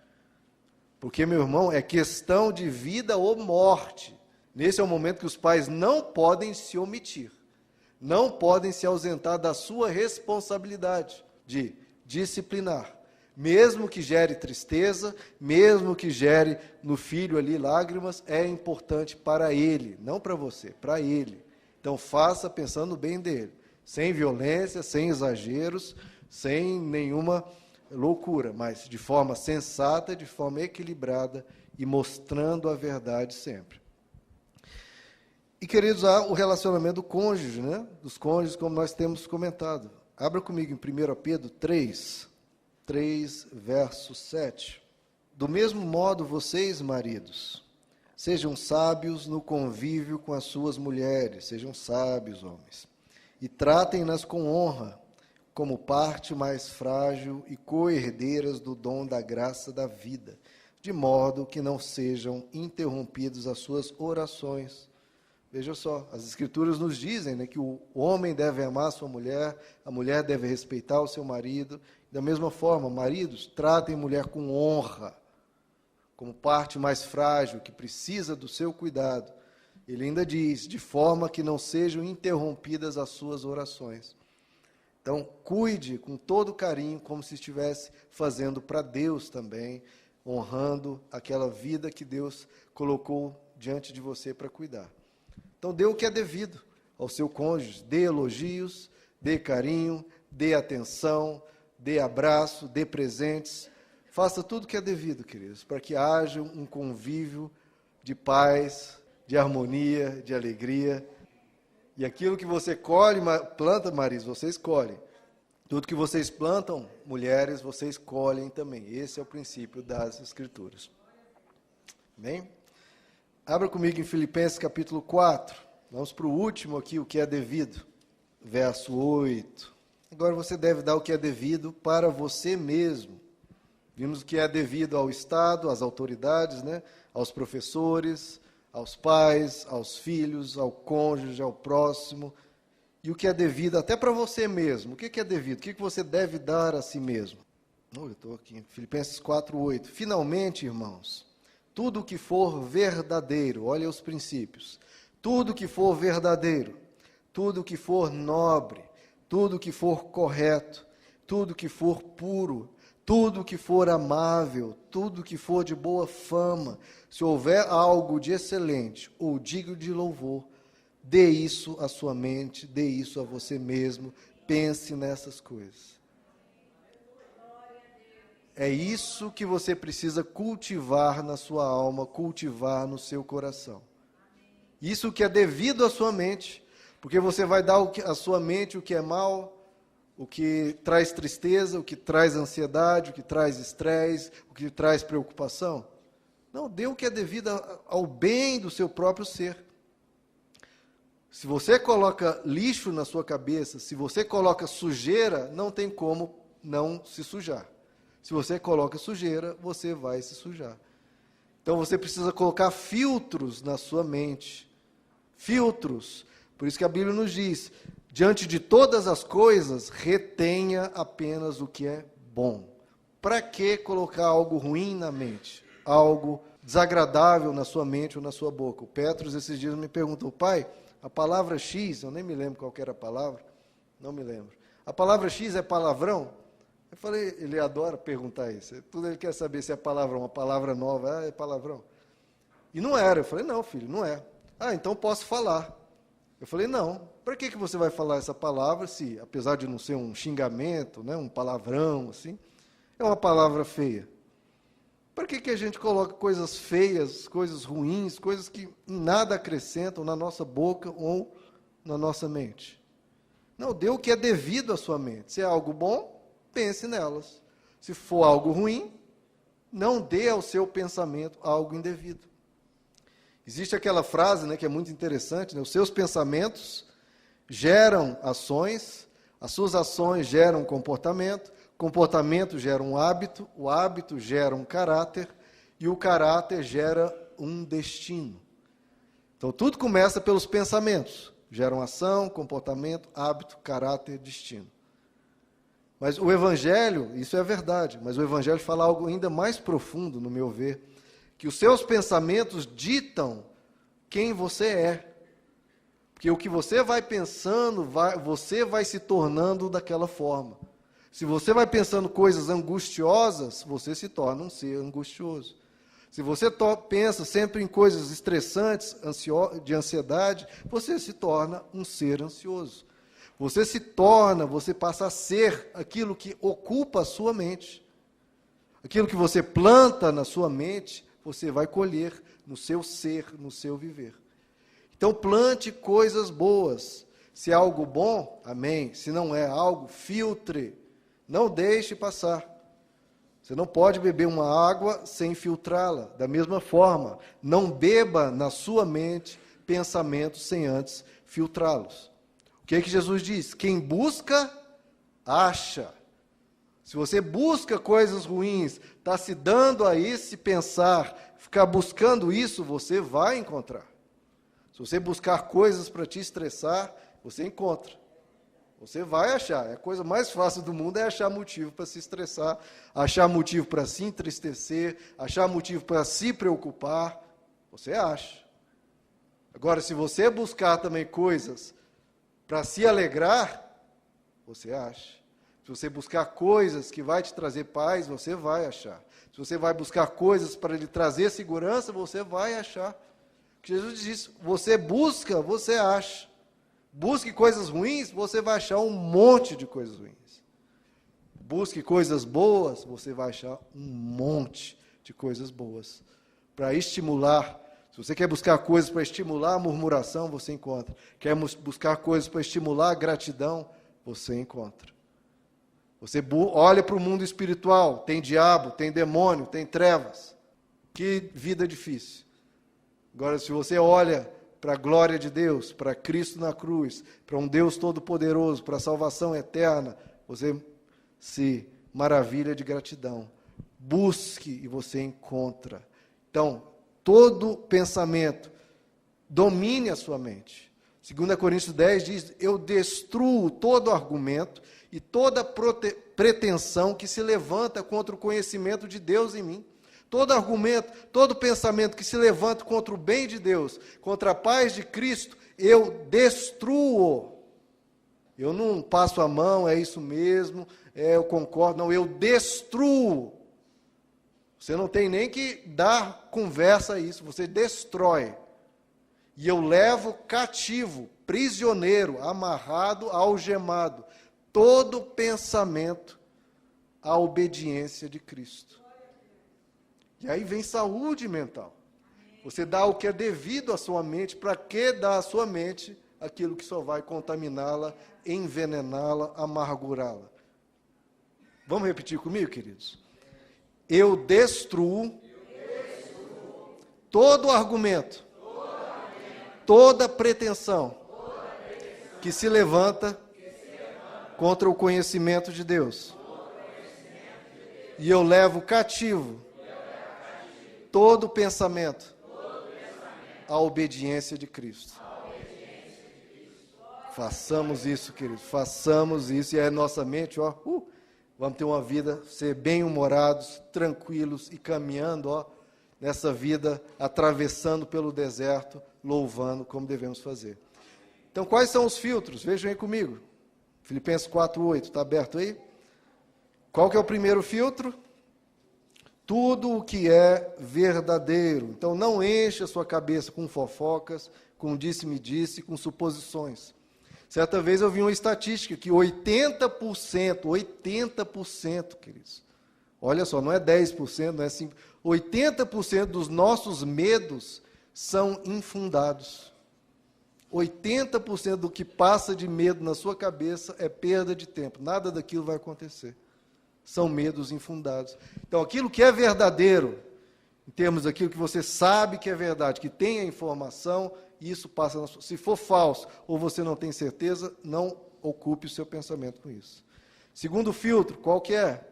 A: Porque, meu irmão, é questão de vida ou morte. Nesse é o momento que os pais não podem se omitir. Não podem se ausentar da sua responsabilidade de disciplinar. Mesmo que gere tristeza, mesmo que gere no filho ali lágrimas, é importante para ele, não para você, para ele. Então faça pensando bem dele, sem violência, sem exageros, sem nenhuma loucura, mas de forma sensata, de forma equilibrada e mostrando a verdade sempre. E, queridos, há o relacionamento do cônjuge, né? Dos cônjuges, como nós temos comentado. Abra comigo em 1 Pedro 3, verso 7. Do mesmo modo, vocês, maridos, sejam sábios no convívio com as suas mulheres, sejam sábios, homens, e tratem-nas com honra, como parte mais frágil e co-herdeiras do dom da graça da vida, de modo que não sejam interrompidos as suas orações. Veja só, as Escrituras nos dizem, né, que o homem deve amar a sua mulher, a mulher deve respeitar o seu marido. Da mesma forma, maridos, tratem a mulher com honra, como parte mais frágil, que precisa do seu cuidado. Ele ainda diz, de forma que não sejam interrompidas as suas orações. Então, cuide com todo carinho, como se estivesse fazendo para Deus também, honrando aquela vida que Deus colocou diante de você para cuidar. Então, dê o que é devido ao seu cônjuge, dê elogios, dê carinho, dê atenção, dê abraço, dê presentes, faça tudo o que é devido, queridos, para que haja um convívio de paz, de harmonia, de alegria. E aquilo que você colhe, planta, Maris, vocês colhem. Tudo que vocês plantam, mulheres, vocês colhem também. Esse é o princípio das Escrituras. Amém? Abra comigo em Filipenses capítulo 4. Vamos para o último aqui, o que é devido. Verso 8. Agora você deve dar o que é devido para você mesmo. Vimos o que é devido ao Estado, às autoridades, né? Aos professores, aos pais, aos filhos, ao cônjuge, ao próximo. E o que é devido até para você mesmo. O que é devido? O que você deve dar a si mesmo? Eu estou aqui, Filipenses 4, 8. Finalmente, irmãos, tudo que for verdadeiro, olha os princípios, tudo que for verdadeiro, tudo que for nobre, tudo que for correto, tudo que for puro, tudo que for amável, tudo que for de boa fama, se houver algo de excelente ou digno de louvor, dê isso à sua mente, dê isso a você mesmo, pense nessas coisas. É isso que você precisa cultivar na sua alma, cultivar no seu coração. Isso que é devido à sua mente, porque você vai dar à sua mente o que é mal, o que traz tristeza, o que traz ansiedade, o que traz estresse, o que traz preocupação. Não, dê o que é devido ao bem do seu próprio ser. Se você coloca lixo na sua cabeça, se você coloca sujeira, não tem como não se sujar. Se você coloca sujeira, você vai se sujar. Então você precisa colocar filtros na sua mente. Filtros. Por isso que a Bíblia nos diz, diante de todas as coisas, retenha apenas o que é bom. Para que colocar algo ruim na mente? Algo desagradável na sua mente ou na sua boca? O Petros esses dias me perguntou, pai, a palavra X, eu nem me lembro qual que era a palavra, não me lembro. A palavra X é palavrão? Eu falei, ele adora perguntar isso. Tudo ele quer saber se é palavrão, uma palavra nova, é palavrão. E não era. Eu falei, não, filho, não é. Ah, então posso falar. Eu falei, não, para que você vai falar essa palavra se, apesar de não ser um xingamento, né, um palavrão, assim, é uma palavra feia? Para que a gente coloca coisas feias, coisas ruins, coisas que em nada acrescentam na nossa boca ou na nossa mente? Não, dê o que é devido à sua mente. Se é algo bom, pense nelas. Se for algo ruim, não dê ao seu pensamento algo indevido. Existe aquela frase, né, que é muito interessante, né, os seus pensamentos geram ações, as suas ações geram comportamento, comportamento gera um hábito, o hábito gera um caráter, e o caráter gera um destino. Então, tudo começa pelos pensamentos. Geram ação, comportamento, hábito, caráter, destino. Mas o Evangelho, isso é verdade, mas o Evangelho fala algo ainda mais profundo, no meu ver, que os seus pensamentos ditam quem você é. Porque o que você vai pensando, você vai se tornando daquela forma. Se você vai pensando coisas angustiosas, você se torna um ser angustioso. Se você pensa sempre em coisas estressantes, de ansiedade, você se torna um ser ansioso. Você passa a ser aquilo que ocupa a sua mente. Aquilo que você planta na sua mente, você vai colher no seu ser, no seu viver. Então, plante coisas boas. Se é algo bom, amém. Se não é algo, filtre. Não deixe passar. Você não pode beber uma água sem filtrá-la. Da mesma forma, não beba na sua mente pensamentos sem antes filtrá-los. O que é que Jesus diz? Quem busca, acha. Se você busca coisas ruins, está se dando a esse pensar, ficar buscando isso, você vai encontrar. Se você buscar coisas para te estressar, você encontra. Você vai achar. A coisa mais fácil do mundo é achar motivo para se estressar, achar motivo para se entristecer, achar motivo para se preocupar. Você acha. Agora, se você buscar também coisas para se alegrar, você acha. Se você buscar coisas que vai te trazer paz, você vai achar. Se você vai buscar coisas para lhe trazer segurança, você vai achar. Jesus diz, você busca, você acha. Busque coisas ruins, você vai achar um monte de coisas ruins. Busque coisas boas, você vai achar um monte de coisas boas. Para estimular, se você quer buscar coisas para estimular a murmuração, você encontra. Quer buscar coisas para estimular a gratidão, você encontra. Você olha para o mundo espiritual, tem diabo, tem demônio, tem trevas. Que vida difícil. Agora, se você olha para a glória de Deus, para Cristo na cruz, para um Deus todo-poderoso, para a salvação eterna, você se maravilha de gratidão. Busque e você encontra. Então, todo pensamento, domine a sua mente. 2 Coríntios 10 diz, eu destruo todo argumento e toda pretensão que se levanta contra o conhecimento de Deus em mim. Todo argumento, todo pensamento que se levanta contra o bem de Deus, contra a paz de Cristo, eu destruo. Eu não passo a mão, é isso mesmo, eu concordo, não, eu destruo. Você não tem nem que dar conversa a isso, você destrói. E eu levo cativo, prisioneiro, amarrado, algemado, todo pensamento à obediência de Cristo. E aí vem saúde mental. Você dá o que é devido à sua mente, para que dar à sua mente aquilo que só vai contaminá-la, envenená-la, amargurá-la. Vamos repetir comigo, queridos? Eu destruo todo argumento, toda pretensão que se levanta contra o conhecimento de Deus. E eu levo cativo todo pensamento à obediência de Cristo. Façamos isso, queridos, façamos isso, e aí nossa mente, vamos ter uma vida, ser bem-humorados, tranquilos, e caminhando, nessa vida, atravessando pelo deserto, louvando, como devemos fazer. Então, quais são os filtros? Vejam aí comigo. Filipenses 4:8, está aberto aí? Qual que é o primeiro filtro? Tudo o que é verdadeiro. Então, não encha a sua cabeça com fofocas, com disse-me-disse, com suposições. Certa vez eu vi uma estatística que 80%, queridos, olha só, não é 10%, não é 5%, 80% dos nossos medos são infundados. 80% do que passa de medo na sua cabeça é perda de tempo, nada daquilo vai acontecer. São medos infundados. Então, aquilo que é verdadeiro, em termos daquilo que você sabe que é verdade, que tem a informação, isso passa na sua... Se for falso, ou você não tem certeza, não ocupe o seu pensamento com isso. Segundo filtro, qual que é?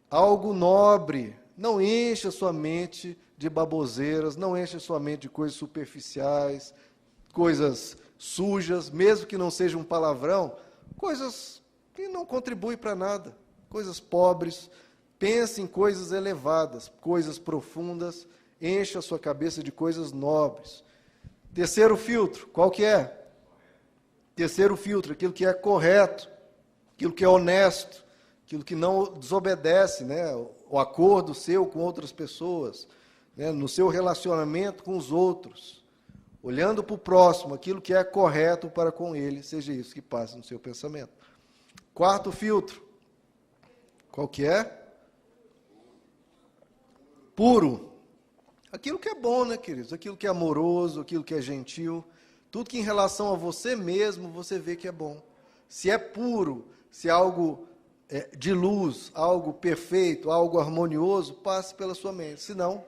A: Algo nobre. Não encha sua mente de baboseiras, não encha sua mente de coisas superficiais, coisas sujas, mesmo que não seja um palavrão, coisas que não contribuem para nada, coisas pobres. Pense em coisas elevadas, coisas profundas, encha a sua cabeça de coisas nobres. Terceiro filtro, qual que é? Terceiro filtro, aquilo que é correto, aquilo que é honesto, aquilo que não desobedece, né, o acordo seu com outras pessoas, né, no seu relacionamento com os outros, olhando para o próximo, aquilo que é correto para com ele, seja isso que passe no seu pensamento. Quarto filtro, qual que é? Puro. Aquilo que é bom, né, queridos? Aquilo que é amoroso, aquilo que é gentil, tudo que em relação a você mesmo, você vê que é bom. Se é puro, se é algo de luz, algo perfeito, algo harmonioso, passe pela sua mente. Se não,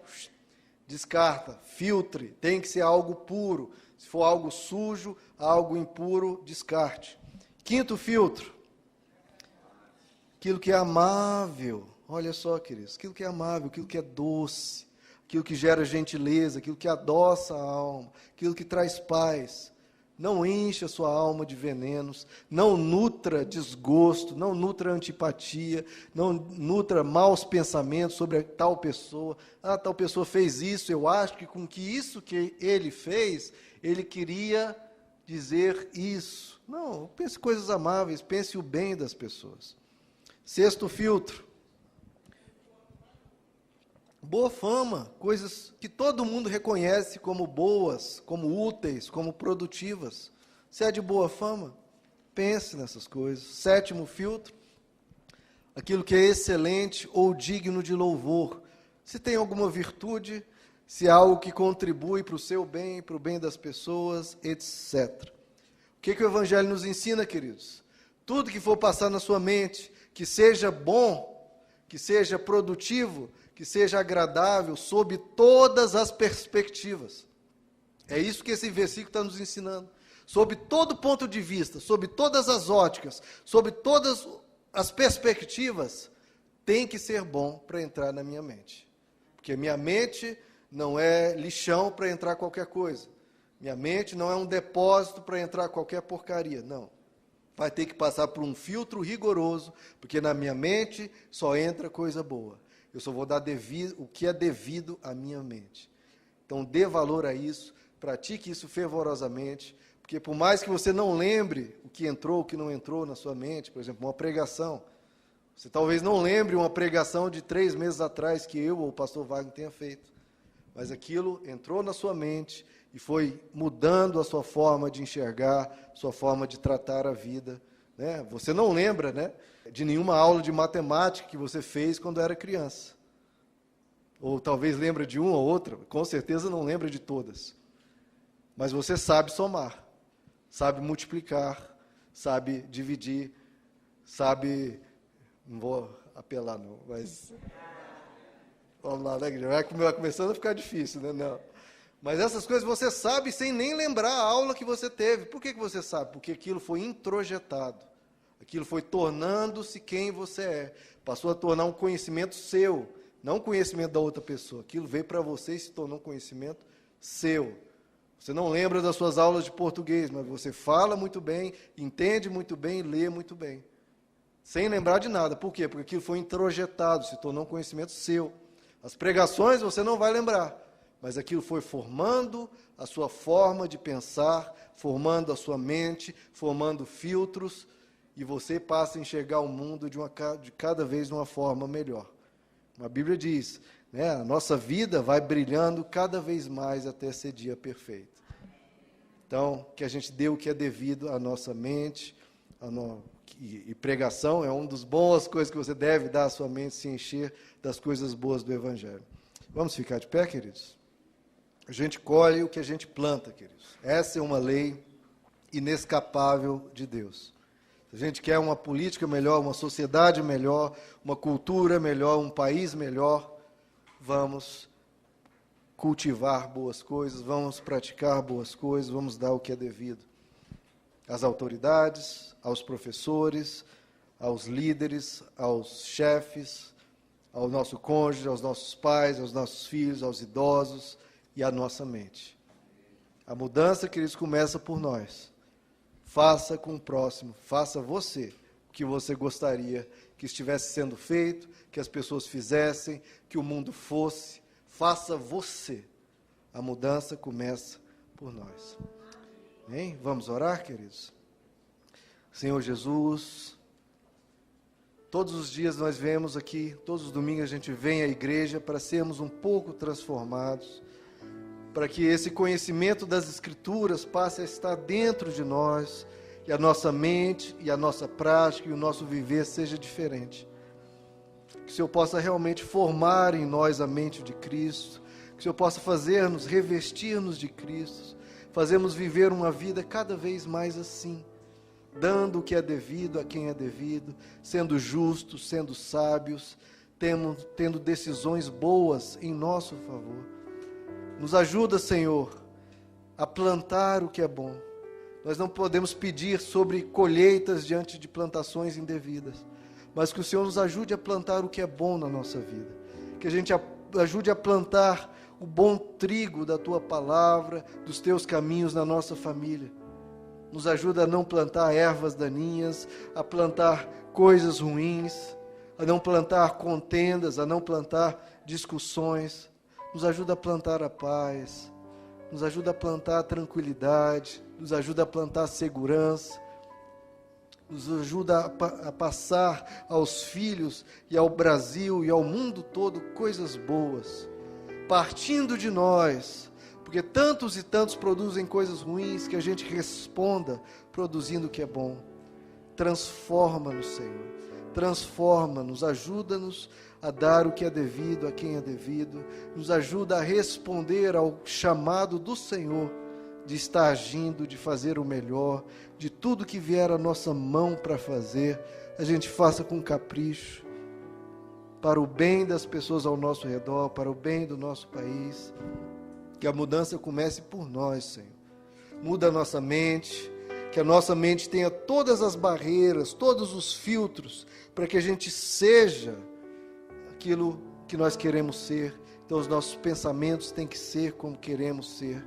A: descarta, filtre, tem que ser algo puro. Se for algo sujo, algo impuro, descarte. Quinto filtro, aquilo que é amável. Olha só, queridos, aquilo que é amável, aquilo que é doce, aquilo que gera gentileza, aquilo que adoça a alma, aquilo que traz paz. Não encha sua alma de venenos, não nutra desgosto, não nutra antipatia, não nutra maus pensamentos sobre tal pessoa. Ah, tal pessoa fez isso, eu acho que com que isso que ele fez, ele queria dizer isso. Não, pense coisas amáveis, pense o bem das pessoas. Sexto filtro. Boa fama, coisas que todo mundo reconhece como boas, como úteis, como produtivas. Se é de boa fama, pense nessas coisas. Sétimo filtro, aquilo que é excelente ou digno de louvor. Se tem alguma virtude, se é algo que contribui para o seu bem, para o bem das pessoas, etc. O que o Evangelho nos ensina, queridos? Tudo que for passar na sua mente, que seja bom, que seja produtivo, que seja agradável, sob todas as perspectivas. É isso que esse versículo está nos ensinando. Sob todo ponto de vista, sob todas as óticas, sob todas as perspectivas, tem que ser bom para entrar na minha mente. Porque minha mente não é lixão para entrar qualquer coisa. Minha mente não é um depósito para entrar qualquer porcaria, não. Vai ter que passar por um filtro rigoroso, porque na minha mente só entra coisa boa. Eu só vou dar o que é devido à minha mente. Então, dê valor a isso, pratique isso fervorosamente, porque por mais que você não lembre o que entrou, o que não entrou na sua mente, por exemplo, uma pregação, você talvez não lembre uma pregação de 3 meses atrás que eu ou o pastor Wagner tenha feito, mas aquilo entrou na sua mente e foi mudando a sua forma de enxergar, sua forma de tratar a vida. Né? Você não lembra, né, de nenhuma aula de matemática que você fez quando era criança. Ou talvez lembra de uma ou outra, com certeza não lembra de todas. Mas você sabe somar, sabe multiplicar, sabe dividir, sabe... Não vou apelar não, mas... Vamos lá, né, Guilherme? Vai começando a ficar difícil, né? Não. Mas essas coisas você sabe sem nem lembrar a aula que você teve. Por que você sabe? Porque aquilo foi introjetado. Aquilo foi tornando-se quem você é. Passou a tornar um conhecimento seu, não um conhecimento da outra pessoa. Aquilo veio para você e se tornou um conhecimento seu. Você não lembra das suas aulas de português, mas você fala muito bem, entende muito bem e lê muito bem. Sem lembrar de nada. Por quê? Porque aquilo foi introjetado, se tornou um conhecimento seu. As pregações você não vai lembrar, mas aquilo foi formando a sua forma de pensar, formando a sua mente, formando filtros, e você passa a enxergar o mundo de cada vez de uma forma melhor. A Bíblia diz, né? A nossa vida vai brilhando cada vez mais até ser dia perfeito. Então, que a gente dê o que é devido à nossa mente, e pregação é uma das boas coisas que você deve dar à sua mente, se encher das coisas boas do Evangelho. Vamos ficar de pé, queridos? A gente colhe o que a gente planta, queridos. Essa é uma lei inescapável de Deus. Se a gente quer uma política melhor, uma sociedade melhor, uma cultura melhor, um país melhor, vamos cultivar boas coisas, vamos praticar boas coisas, vamos dar o que é devido às autoridades, aos professores, aos líderes, aos chefes, ao nosso cônjuge, aos nossos pais, aos nossos filhos, aos idosos e à nossa mente. A mudança, queridos, começa por nós. Faça com o próximo, faça você o que você gostaria que estivesse sendo feito, que as pessoas fizessem, que o mundo fosse. Faça você. A mudança começa por nós. Amém? Vamos orar, queridos? Senhor Jesus, todos os dias nós vemos aqui, todos os domingos a gente vem à igreja para sermos um pouco transformados, para que esse conhecimento das Escrituras passe a estar dentro de nós, e a nossa mente, e a nossa prática, e o nosso viver seja diferente. Que o Senhor possa realmente formar em nós a mente de Cristo, que o Senhor possa fazer-nos, revestir-nos de Cristo, fazermos viver uma vida cada vez mais assim, dando o que é devido a quem é devido, sendo justos, sendo sábios, tendo decisões boas em nosso favor. Nos ajuda, Senhor, a plantar o que é bom. Nós não podemos pedir sobre colheitas diante de plantações indevidas, mas que o Senhor nos ajude a plantar o que é bom na nossa vida. Que a gente ajude a plantar o bom trigo da Tua palavra, dos Teus caminhos na nossa família. Nos ajuda a não plantar ervas daninhas, a plantar coisas ruins, a não plantar contendas, a não plantar discussões. Nos ajuda a plantar a paz, nos ajuda a plantar a tranquilidade, nos ajuda a plantar a segurança, nos ajuda a passar aos filhos e ao Brasil e ao mundo todo coisas boas, partindo de nós, porque tantos e tantos produzem coisas ruins, que a gente responda produzindo o que é bom. Transforma-nos, Senhor, transforma-nos, ajuda-nos a dar o que é devido a quem é devido, nos ajuda a responder ao chamado do Senhor, de estar agindo, de fazer o melhor, de tudo que vier à nossa mão para fazer, a gente faça com capricho, para o bem das pessoas ao nosso redor, para o bem do nosso país. Que a mudança comece por nós, Senhor. Muda a nossa mente, que a nossa mente tenha todas as barreiras, todos os filtros, para que a gente seja aquilo que nós queremos ser. Então os nossos pensamentos têm que ser como queremos ser.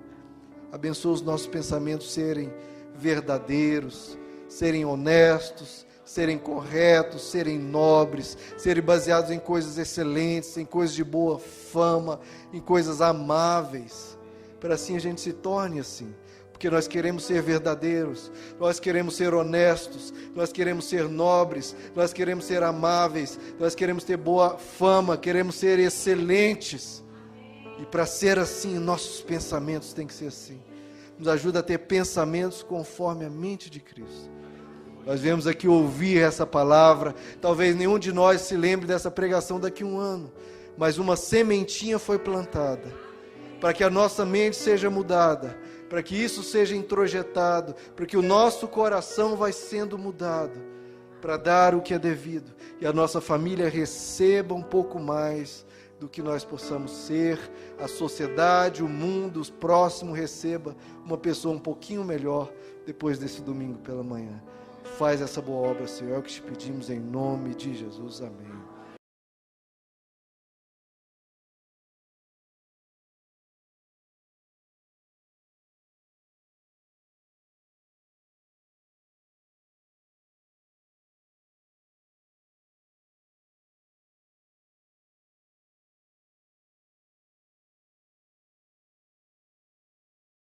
A: Abençoa os nossos pensamentos serem verdadeiros, serem honestos, serem corretos, serem nobres, serem baseados em coisas excelentes, em coisas de boa fama, em coisas amáveis, para assim a gente se torne assim, porque nós queremos ser verdadeiros, nós queremos ser honestos, nós queremos ser nobres, nós queremos ser amáveis, nós queremos ter boa fama, queremos ser excelentes, e para ser assim, nossos pensamentos têm que ser assim. Nos ajuda a ter pensamentos conforme a mente de Cristo. Nós viemos aqui ouvir essa palavra, talvez nenhum de nós se lembre dessa pregação daqui a um ano, mas uma sementinha foi plantada, para que a nossa mente seja mudada, para que isso seja introjetado, para que o nosso coração vai sendo mudado, para dar o que é devido, e a nossa família receba um pouco mais do que nós possamos ser, a sociedade, o mundo, os próximos receba uma pessoa um pouquinho melhor depois desse domingo pela manhã. Faz essa boa obra, Senhor, é o que te pedimos em nome de Jesus, amém.